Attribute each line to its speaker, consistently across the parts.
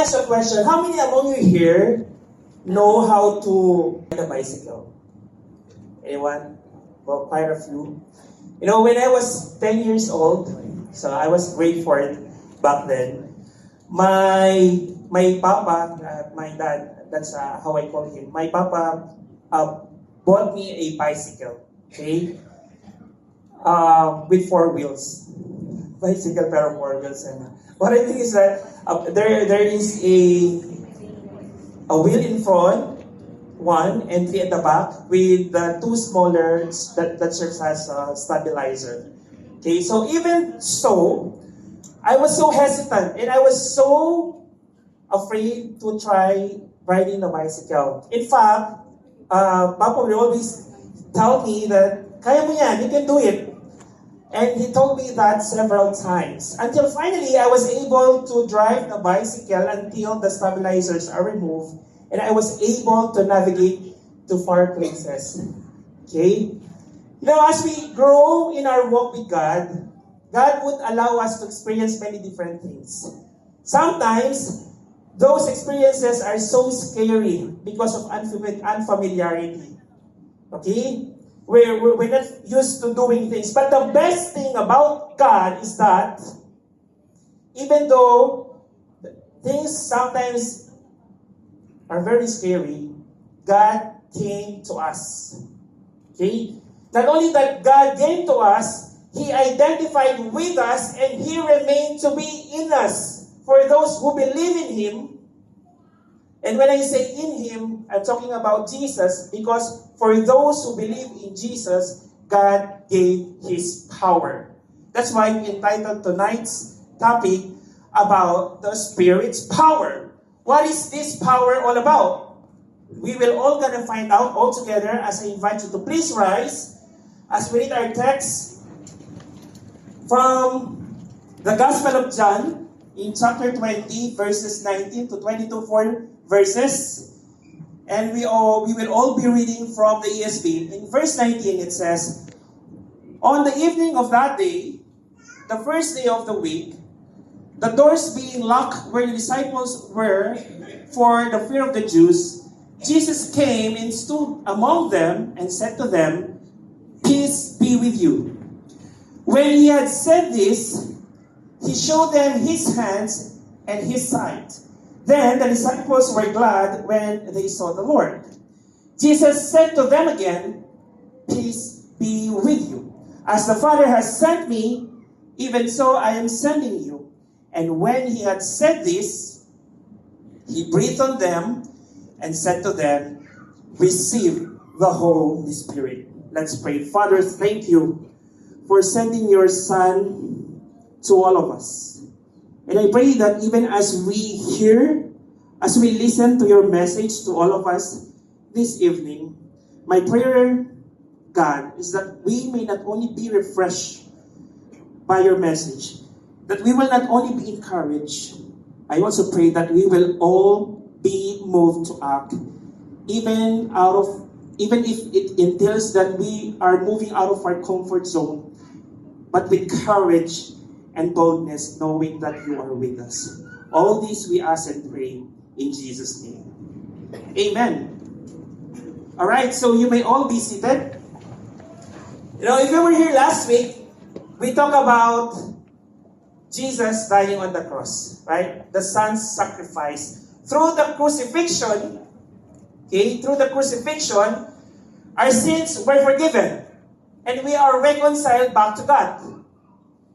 Speaker 1: ask a question. How many among you here know how to ride a bicycle? Anyone? Well, quite a few. You know, when I was 10 years old, so I was grade 4 back then, my papa, my dad, that's how I call him, my papa bought me a bicycle, okay? With 4 wheels. Bicycle pero 4 wheels. And what I think is that there is a wheel in front, 1 and 3 at the back, with the 2 smaller that serves as a stabilizer. Okay, so even so, I was so hesitant and I was so afraid to try riding a bicycle. In fact, Papa would always tell me that, kaya mo yan, you can do it. And he told me that several times. Until finally, I was able to drive the bicycle until the stabilizers are removed. And I was able to navigate to far places. Okay? Now, as we grow in our walk with God, God would allow us to experience many different things. Sometimes, those experiences are so scary because of unfamiliarity. Okay? We're not used to doing things. But the best thing about God is that even though things sometimes are very scary, God came to us. Okay? Not only that God came to us, He identified with us and He remained to be in us for those who believe in Him. And when I say in Him, I'm talking about Jesus, because for those who believe in Jesus, God gave His power. That's why we entitled tonight's topic about the Spirit's power. What is this power all about? We will all gonna find out all together as I invite you to please rise as we read our text from the Gospel of John in chapter 20, verses 19 to 22, 4 verses. And we will all be reading from the ESV. In verse 19 it says, on the evening of that day, the first day of the week, the doors being locked where the disciples were for the fear of the Jews, Jesus came and stood among them and said to them, peace be with you. When he had said this, he showed them his hands and his side. Then the disciples were glad when they saw the Lord. Jesus said to them again, peace be with you. As the Father has sent me, even so I am sending you. And when he had said this, he breathed on them and said to them, receive the Holy Spirit. Let's pray. Father, thank you for sending your Son to all of us. And I pray that even as we hear, as we listen to your message to all of us this evening, my prayer, God, is that we may not only be refreshed by your message, that we will not only be encouraged, I also pray that we will all be moved to act, even if it entails that we are moving out of our comfort zone, but with courage and boldness, knowing that you are with us. All this we ask and pray in Jesus' name. Amen. All right, so you may all be seated. You know, if you were here last week, we talked about Jesus dying on the cross, right? The Son's sacrifice. Through the crucifixion, through the crucifixion, our sins were forgiven. And we are reconciled back to God.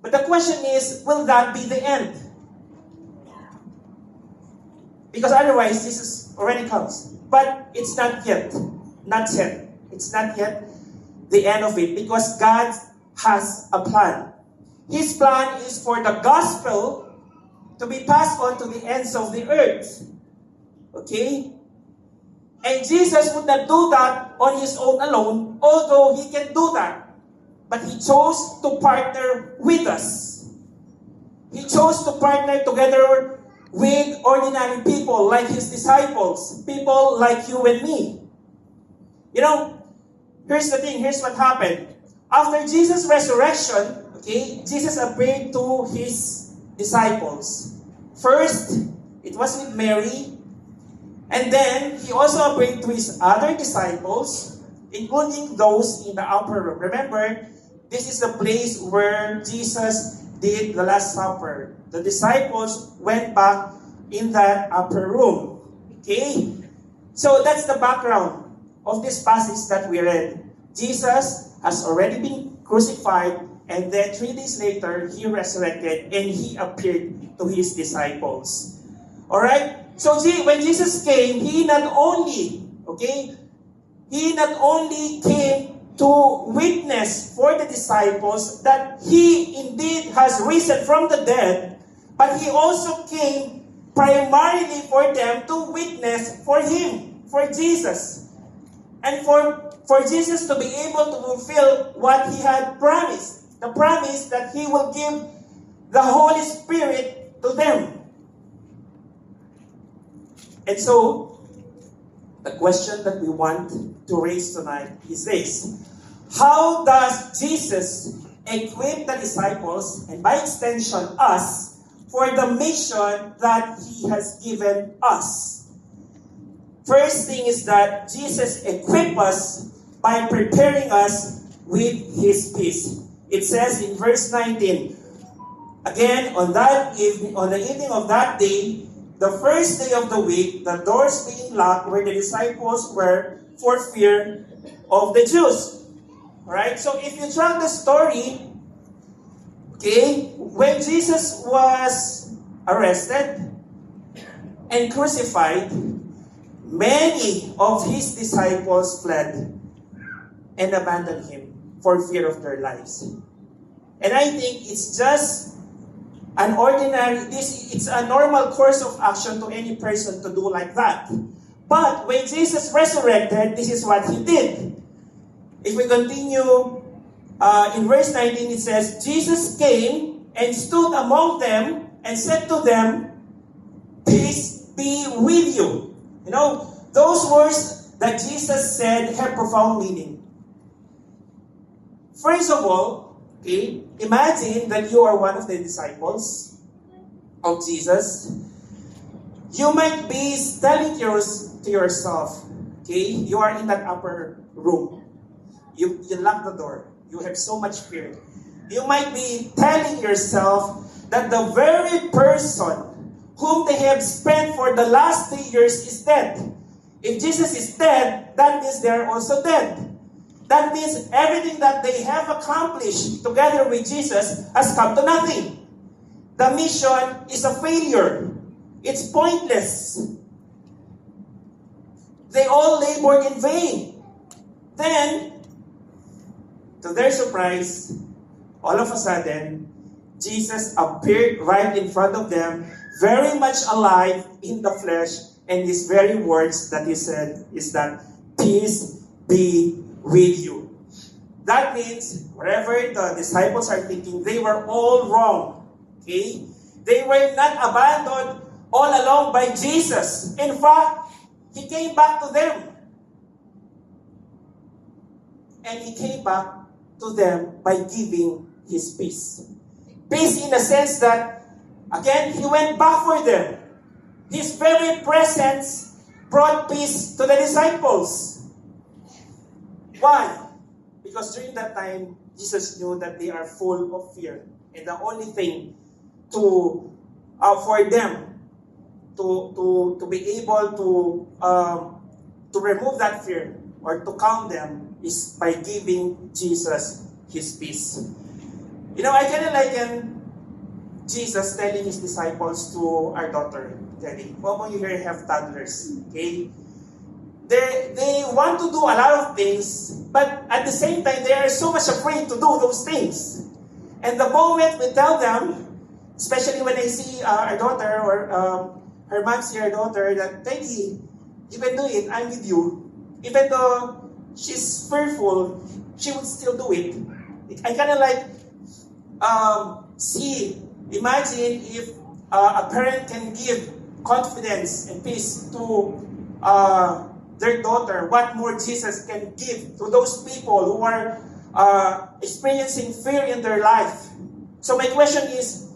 Speaker 1: But the question is, will that be the end? Because otherwise, Jesus already comes. But it's not yet. Not yet. It's not yet the end of it. Because God has a plan. His plan is for the gospel to be passed on to the ends of the earth. Okay? And Jesus would not do that on his own alone, although he can do that. But he chose to partner with us. He chose to partner together with ordinary people like his disciples, people like you and me. You know, here's the thing, here's what happened. After Jesus' resurrection, Jesus appeared to his disciples. First, It was with Mary. And then, he also appeared to his other disciples, including those in the upper room. Remember, this is the place where Jesus did the Last Supper. The disciples went back in that upper room. Okay? So that's the background of this passage that we read. Jesus has already been crucified, and then 3 days later, he resurrected and he appeared to his disciples. Alright? So when Jesus came, he not only came to witness for the disciples that he indeed has risen from the dead, but he also came primarily for them to witness for him, for Jesus. And for Jesus to be able to fulfill what he had promised. The promise that he will give the Holy Spirit to them. And so, the question that we want to raise tonight is this. How does Jesus equip the disciples, and by extension us, for the mission that he has given us? First thing is that Jesus equipped us by preparing us with his peace. It says in verse 19, again, on the evening of that day, the first day of the week, the doors being locked where the disciples were for fear of the Jews. Alright, so if you track the story, okay, when Jesus was arrested and crucified, many of his disciples fled and abandoned him for fear of their lives. And I think it's just it's a normal course of action to any person to do like that. But when Jesus resurrected, this is what he did. If we continue in verse 19, it says, Jesus came and stood among them and said to them, "Peace be with you." You know, those words that Jesus said have profound meaning. First of all, okay, imagine that you are one of the disciples of Jesus. You might be telling to yourself, okay, you are in that upper room. You lock the door. You have so much fear. You might be telling yourself that the very person whom they have spent for the last 3 years is dead. If Jesus is dead, that means they are also dead. That means everything that they have accomplished together with Jesus has come to nothing. The mission is a failure. It's pointless. They all labored in vain. Then, to their surprise, all of a sudden, Jesus appeared right in front of them, very much alive in the flesh, and these very words that he said is that, "Peace be with you." That means, wherever the disciples are thinking, they were all wrong. Okay? They were not abandoned all along by Jesus. In fact, he came back to them. And he came back to them by giving his peace. Peace in the sense that, again, he went back for them. His very presence brought peace to the disciples. Why? Because during that time, Jesus knew that they are full of fear. And the only thing for them to be able to remove that fear or to calm them is by giving Jesus his peace. You know, I kind of liken Jesus telling his disciples to our daughter, Kelly. Well, you here have toddlers, okay? They want to do a lot of things, but at the same time, they are so much afraid to do those things. And the moment we tell them, especially when I see our daughter or her mom see her daughter, that, "Teddy, you can do it, I'm with you." Even though she's fearful, she would still do it. I kind of like imagine if a parent can give confidence and peace to their daughter, what more Jesus can give to those people who are experiencing fear in their life. So my question is,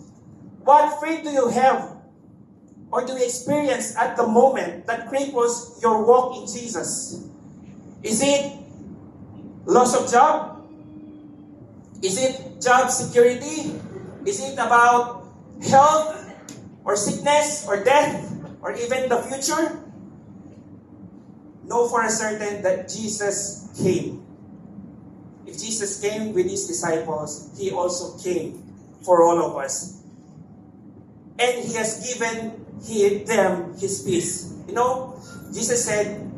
Speaker 1: what fear do you have or do you experience at the moment that cripples your walk in Jesus? Is it loss of job? Is it job security? Is it about health or sickness or death or even the future? Know for a certain that Jesus came. If Jesus came with his disciples, he also came for all of us. And he has given them his peace. You know, Jesus said,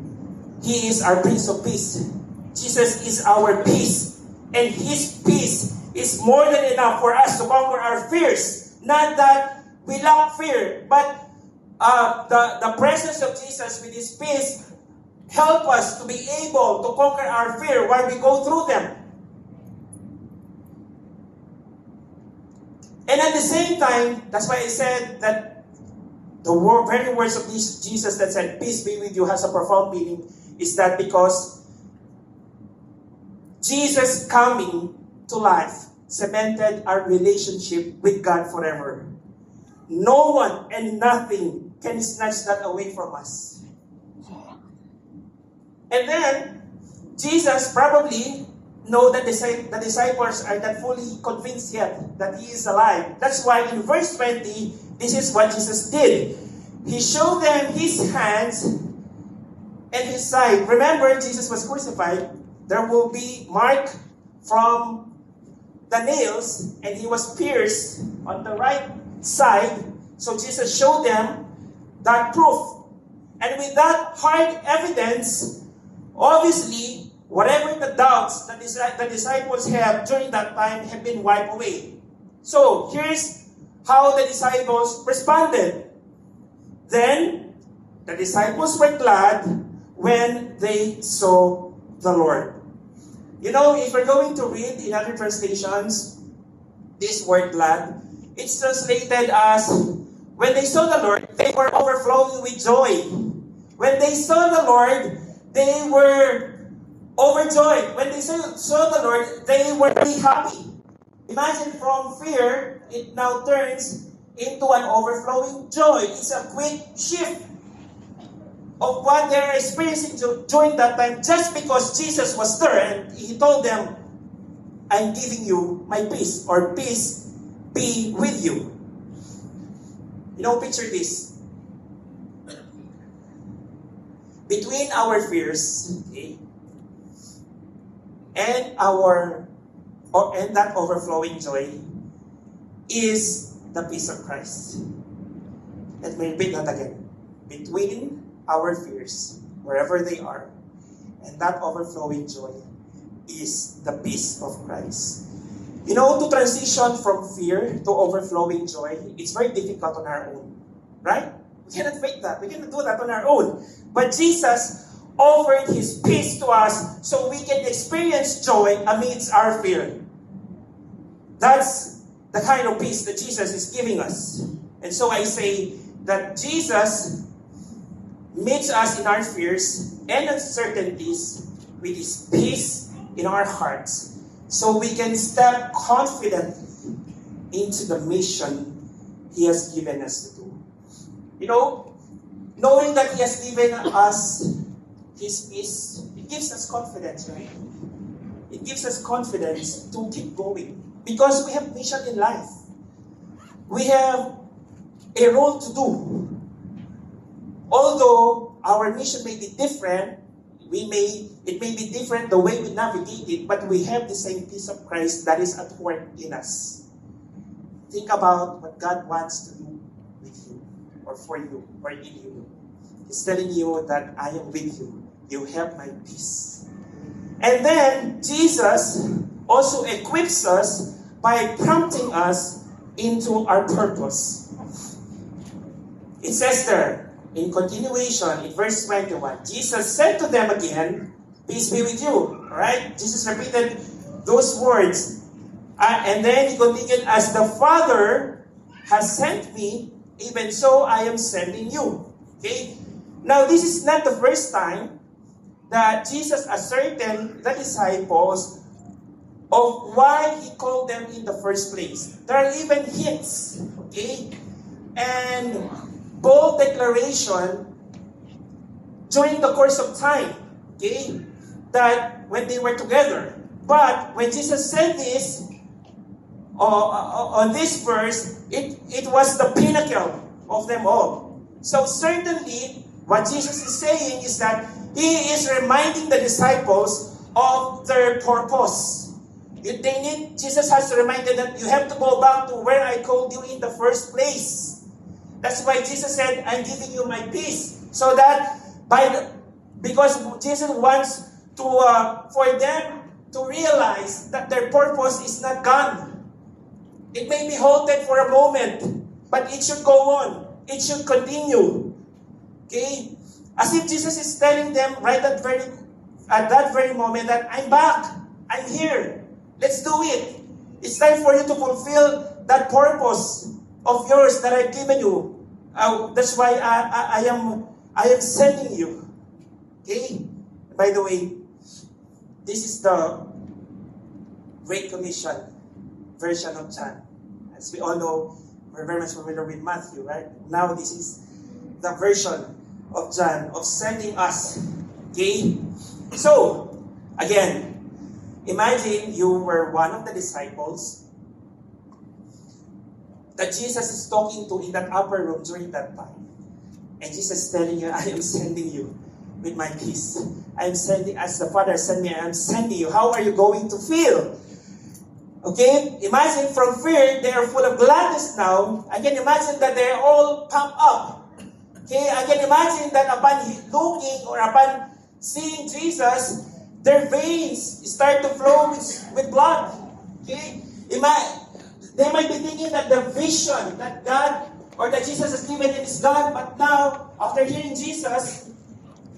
Speaker 1: he is our Prince of Peace. Jesus is our peace. And his peace is more than enough for us to conquer our fears. Not that we lack fear, but the presence of Jesus with his peace help us to be able to conquer our fear while we go through them. And at the same time, that's why I said that the very words of Jesus that said, peace be with you, has a profound meaning, is that because Jesus coming to life cemented our relationship with God forever. No one and nothing can snatch that away from us. And then, Jesus probably know that the disciples are not fully convinced yet that he is alive. That's why in verse 20, this is what Jesus did. He showed them his hands and his side. Remember, Jesus was crucified. There will be mark from the nails, and he was pierced on the right side. So Jesus showed them that proof. And with that hard evidence, obviously, whatever the doubts that the disciples have during that time have been wiped away. So, here's how the disciples responded. Then, the disciples were glad when they saw the Lord. You know, if we're going to read in other translations, this word glad, it's translated as, when they saw the Lord, they were overflowing with joy. When they saw the Lord, they were overjoyed. When they saw the Lord, they were really happy. Imagine from fear, it now turns into an overflowing joy. It's a quick shift of what they're experiencing during that time, just because Jesus was there and he told them, I'm giving you my peace, or peace be with you. You know, picture this. Between our fears, okay, and that overflowing joy is the peace of Christ. Let me repeat that again. Between our fears, wherever they are, and that overflowing joy is the peace of Christ. You know, to transition from fear to overflowing joy, it's very difficult on our own. Right? We cannot fake that. We cannot do that on our own. But Jesus offered his peace to us so we can experience joy amidst our fear. That's the kind of peace that Jesus is giving us. And so I say that Jesus meets us in our fears and uncertainties with his peace in our hearts, so we can step confidently into the mission he has given us to do. You know, knowing that he has given us his peace, it gives us confidence, right? It gives us confidence to keep going, because we have mission in life. We have a role to do. Although our mission may be different, it may be different the way we navigate it, but we have the same peace of Christ that is at work in us. Think about what God wants to do with you, or for you, or in you. He's telling you that I am with you. You have my peace. And then Jesus also equips us by prompting us into our purpose. It says there, in continuation, in verse 21, Jesus said to them again, peace be with you. Alright? Jesus repeated those words. And then he continued, as the Father has sent me, even so I am sending you. Okay? Now, this is not the first time that Jesus ascertained the disciples of why he called them in the first place. There are even hints. Okay? And bold declaration during the course of time, okay, that when they were together. But when Jesus said this, on this verse, it was the pinnacle of them all. So certainly, what Jesus is saying is that He is reminding the disciples of their purpose. Jesus has to remind them that you have to go back to where I called you in the first place. That's why Jesus said, I'm giving you my peace. So that because Jesus wants to for them to realize that their purpose is not gone. It may be halted for a moment, but it should go on. It should continue. Okay? As if Jesus is telling them right at that very moment that I'm back. I'm here. Let's do it. It's time for you to fulfill that purpose of yours that I've given you. That's why I am sending you. Okay? By the way, this is the Great Commission version of John. As we all know, we're very much familiar with Matthew, right? Now this is the version of John of sending us. Okay? So, again, imagine you were one of the disciples that Jesus is talking to in that upper room during that time. And Jesus is telling you, I am sending you with my peace. I am sending, as the Father sent me, I am sending you. How are you going to feel? Okay? Imagine from fear, they are full of gladness now. I can imagine that they're all pumped up. Okay? I can imagine that upon looking or upon seeing Jesus, their veins start to flow with blood. Okay? They might be thinking that the vision that God or that Jesus has given them is gone, but now, after hearing Jesus,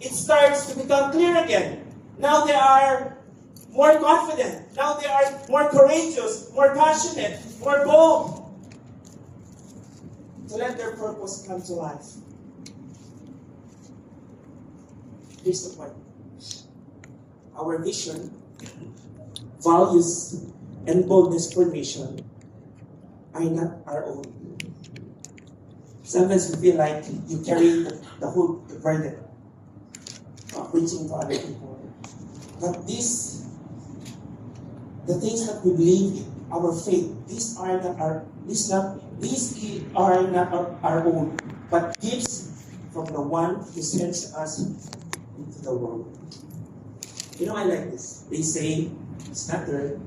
Speaker 1: it starts to become clear again. Now they are more confident. Now they are more courageous, more passionate, more bold to let their purpose come to life. Here's the point. Our vision, values, and boldness for mission are not our own. Sometimes we feel like you carry the whole burden of preaching to other people. But the things that we believe in, our faith, these are not our own, but gifts from the one who sends us into the world. You know, I like this. They say, it's not there.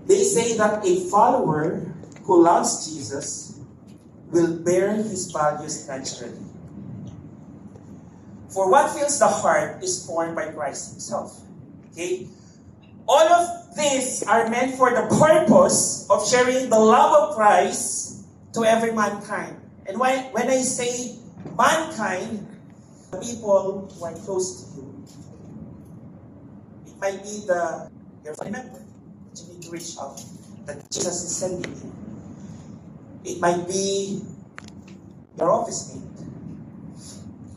Speaker 1: They say that a follower who loves Jesus will bear his values naturally. For what fills the heart is formed by Christ Himself. Okay? All of these are meant for the purpose of sharing the love of Christ to every mankind. And when I say mankind, the people who are close to you. It might be your family member that you need to reach out, that Jesus is sending you. It might be your office mate.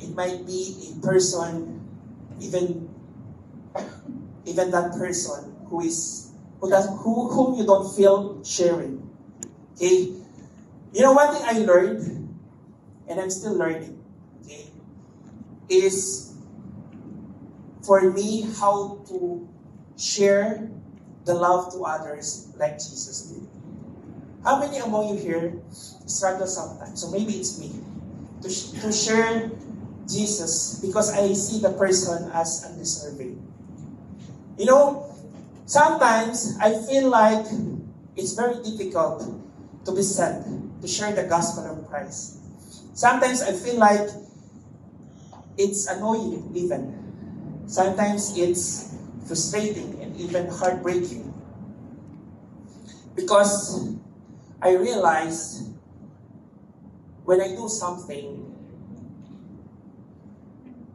Speaker 1: It might be a person, even that person whom you don't feel sharing. Okay? You know, one thing I learned, and I'm still learning, okay, is for me how to share the love to others like Jesus did. How many among you here struggle sometimes? So maybe it's me to share Jesus because I see the person as undeserving. You know, sometimes I feel like it's very difficult to be sent to share the gospel of Christ. Sometimes I feel like it's annoying even. Sometimes it's frustrating and even heartbreaking. Because I realize when I do something,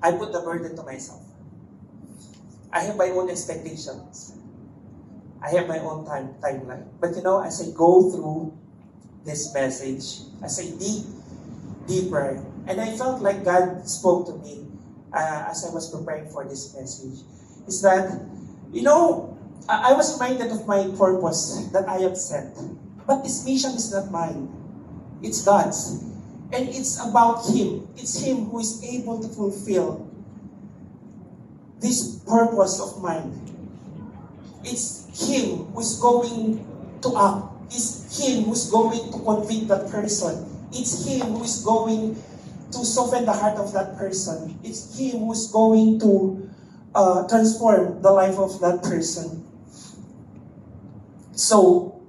Speaker 1: I put the burden to myself. I have my own expectations. I have my own timeline. But you know, as I go through this message, as I dig deeper, and I felt like God spoke to me as I was preparing for this message, is that, you know, I was reminded of my purpose that I am sent. But this mission is not mine. It's God's. And it's about Him. It's Him who is able to fulfill this purpose of mine. It's Him who's going to act. It's Him who's going to convict that person. It's Him who is going to soften the heart of that person. It's Him who's going to transform the life of that person. So,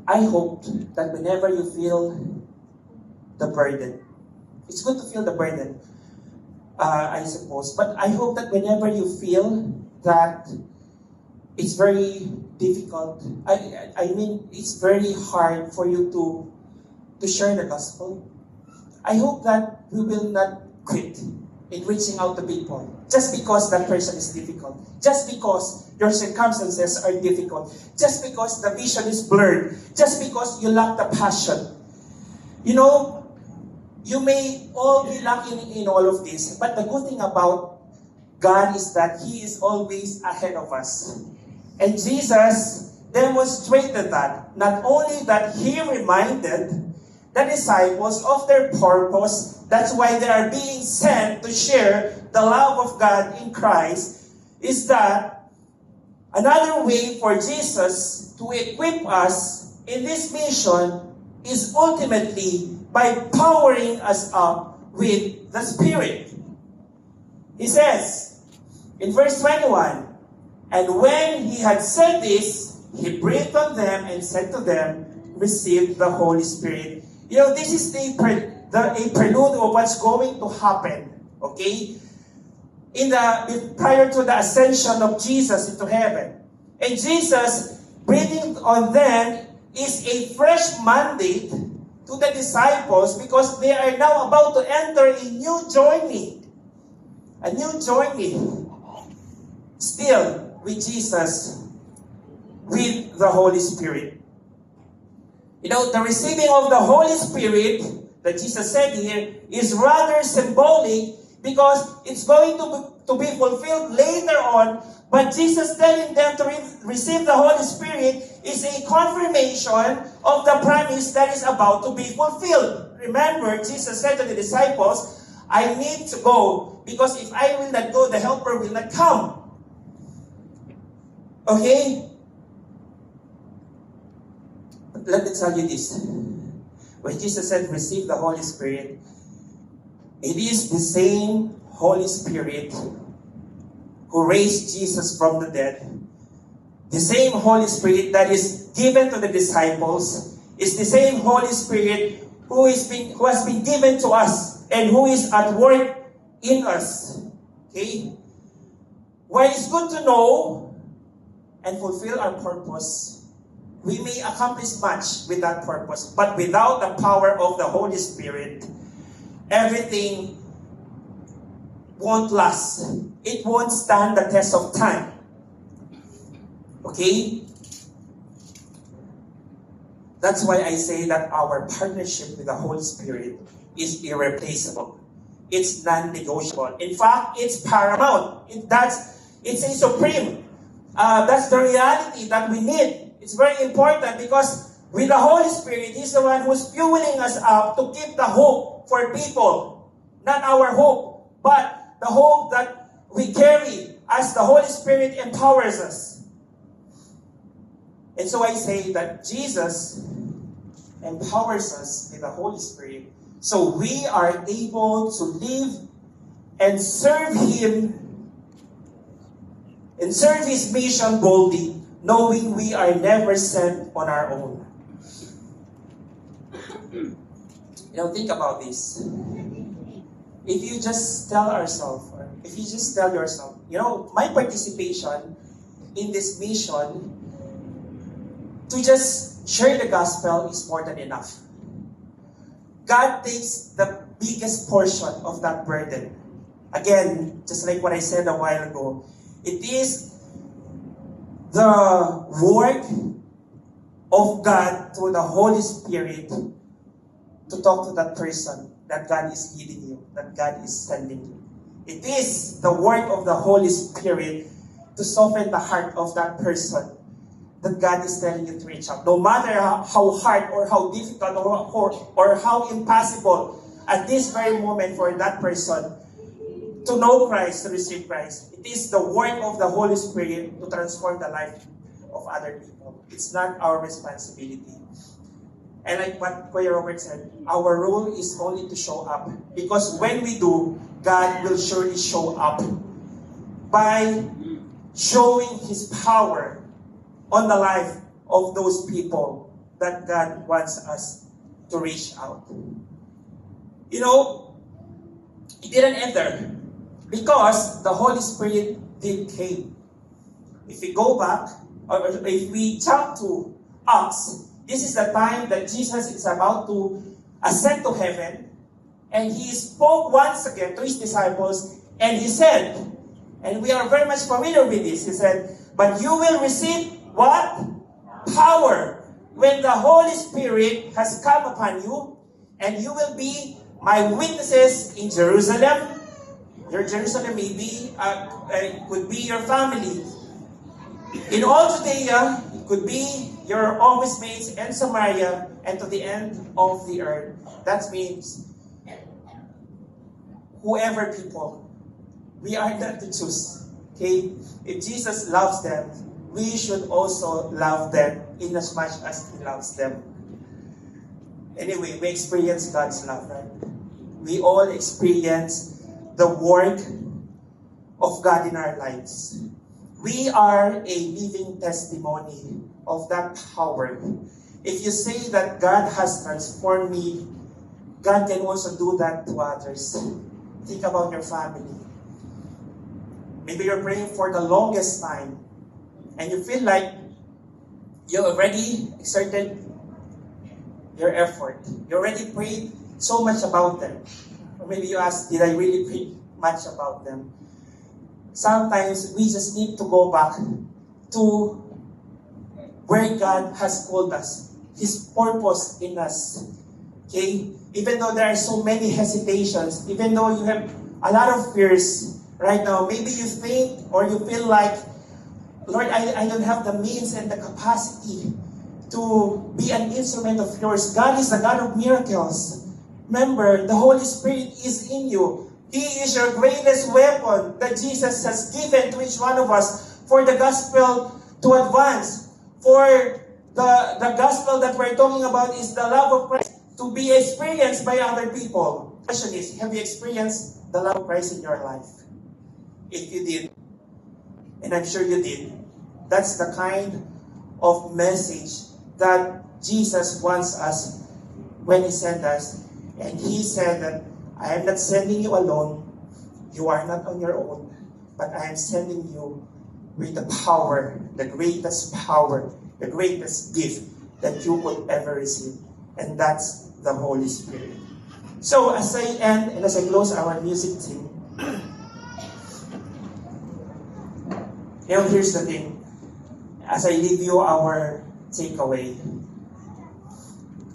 Speaker 1: I hope that whenever you feel the burden, it's good to feel the burden, I suppose, but I hope that whenever you feel that it's very difficult, I mean, it's very hard for you to share the gospel, I hope that we will not quit in reaching out to people just because that person is difficult, just because your circumstances are difficult, just because the vision is blurred, just because you lack the passion. You know, you may all be lacking in all of this, but the good thing about God is that He is always ahead of us. And Jesus demonstrated that. Not only that He reminded the disciples of their purpose, that's why they are being sent to share the love of God in Christ, is that another way for Jesus to equip us in this mission is ultimately by powering us up with the Spirit. He says in verse 21, "And when He had said this, He breathed on them and said to them, receive the Holy Spirit." You know, this is a prelude of what's going to happen. Okay? Prior to the ascension of Jesus into heaven. And Jesus breathing on them is a fresh mandate to the disciples because they are now about to enter a new journey. A new journey. Still with Jesus, with the Holy Spirit. You know, the receiving of the Holy Spirit that Jesus said here is rather symbolic because it's going to be fulfilled later on. But Jesus telling them to receive the Holy Spirit is a confirmation of the promise that is about to be fulfilled. Remember, Jesus said to the disciples, I need to go because if I will not go, the Helper will not come. Okay? Let me tell you this. When Jesus said, receive the Holy Spirit, it is the same Holy Spirit who raised Jesus from the dead. The same Holy Spirit that is given to the disciples is the same Holy Spirit who has been given to us and who is at work in us. Okay? While it's good to know and fulfill our purpose, we may accomplish much with that purpose, but without the power of the Holy Spirit, everything won't last. It won't stand the test of time. Okay? That's why I say that our partnership with the Holy Spirit is irreplaceable. It's non-negotiable. In fact, it's paramount. It's a supreme. That's the reality that we need. It's very important because with the Holy Spirit, He's the one who's fueling us up to keep the hope for people. Not our hope, but the hope that we carry as the Holy Spirit empowers us. And so I say that Jesus empowers us with the Holy Spirit so we are able to live and serve Him and serve His mission boldly, knowing we are never sent on our own. You know, think about this. If you just tell ourselves, or if you just tell yourself, you know, my participation in this mission to just share the gospel is more than enough. God takes the biggest portion of that burden. Again, just like what I said a while ago, it is the work of God through the Holy Spirit to talk to that person that God is leading you, that God is sending you. It is the work of the Holy Spirit to soften the heart of that person that God is telling you to reach out. No matter how hard or how difficult or how impossible at this very moment for that person to know Christ, to receive Christ. It is the work of the Holy Spirit to transform the life of other people. It's not our responsibility. And like what Kuya Robert said, our role is only to show up. Because when we do, God will surely show up by showing His power on the life of those people that God wants us to reach out. You know, it didn't end there because the Holy Spirit did came. If we go back, or if we jump to Acts, this is the time that Jesus is about to ascend to heaven, and He spoke once again to His disciples, and He said, and we are very much familiar with this, He said, but you will receive what? Power. When the Holy Spirit has come upon you, and you will be my witnesses in Jerusalem. Your Jerusalem may be, could be your family. In all Judea, it could be your office mates and Samaria, and to the end of the earth. That means, whoever people, we are not to choose. Okay? If Jesus loves them, we should also love them in as much as He loves them. Anyway, we experience God's love, right? We all experience the work of God in our lives. We are a living testimony of that power. If you say that God has transformed me, God can also do that to others. Think about your family. Maybe you're praying for the longest time, and you feel like you already exerted your effort. You already prayed so much about them. Or maybe you ask, did I really pray much about them? Sometimes we just need to go back to where God has called us, His purpose in us. Okay? Even though there are so many hesitations, even though you have a lot of fears right now, maybe you think or you feel like, Lord, I don't have the means and the capacity to be an instrument of yours. God is the God of miracles. Remember, the Holy Spirit is in you. He is your greatest weapon that Jesus has given to each one of us for the gospel to advance. For the gospel that we're talking about is the love of Christ to be experienced by other people. The question is, have you experienced the love of Christ in your life? If you did, and I'm sure you did, that's the kind of message that Jesus wants us when He sent us. And He said that, I am not sending you alone. You are not on your own. But I am sending you with the power, the greatest gift that you could ever receive. And that's the Holy Spirit. So as I end and as I close our music team, here's the thing. As I leave you our takeaway,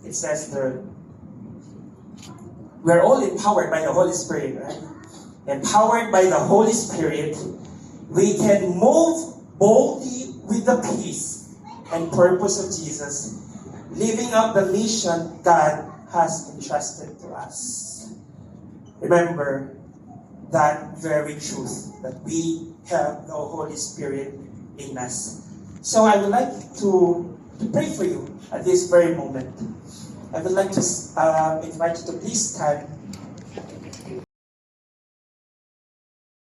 Speaker 1: it says there, we're all empowered by the Holy Spirit, right? Empowered by the Holy Spirit, we can move boldly with the peace and purpose of Jesus, living up the mission God has entrusted to us. Remember that very truth, that we have the Holy Spirit in us. So I would like to pray for you at this very moment. I would like to invite you to please stand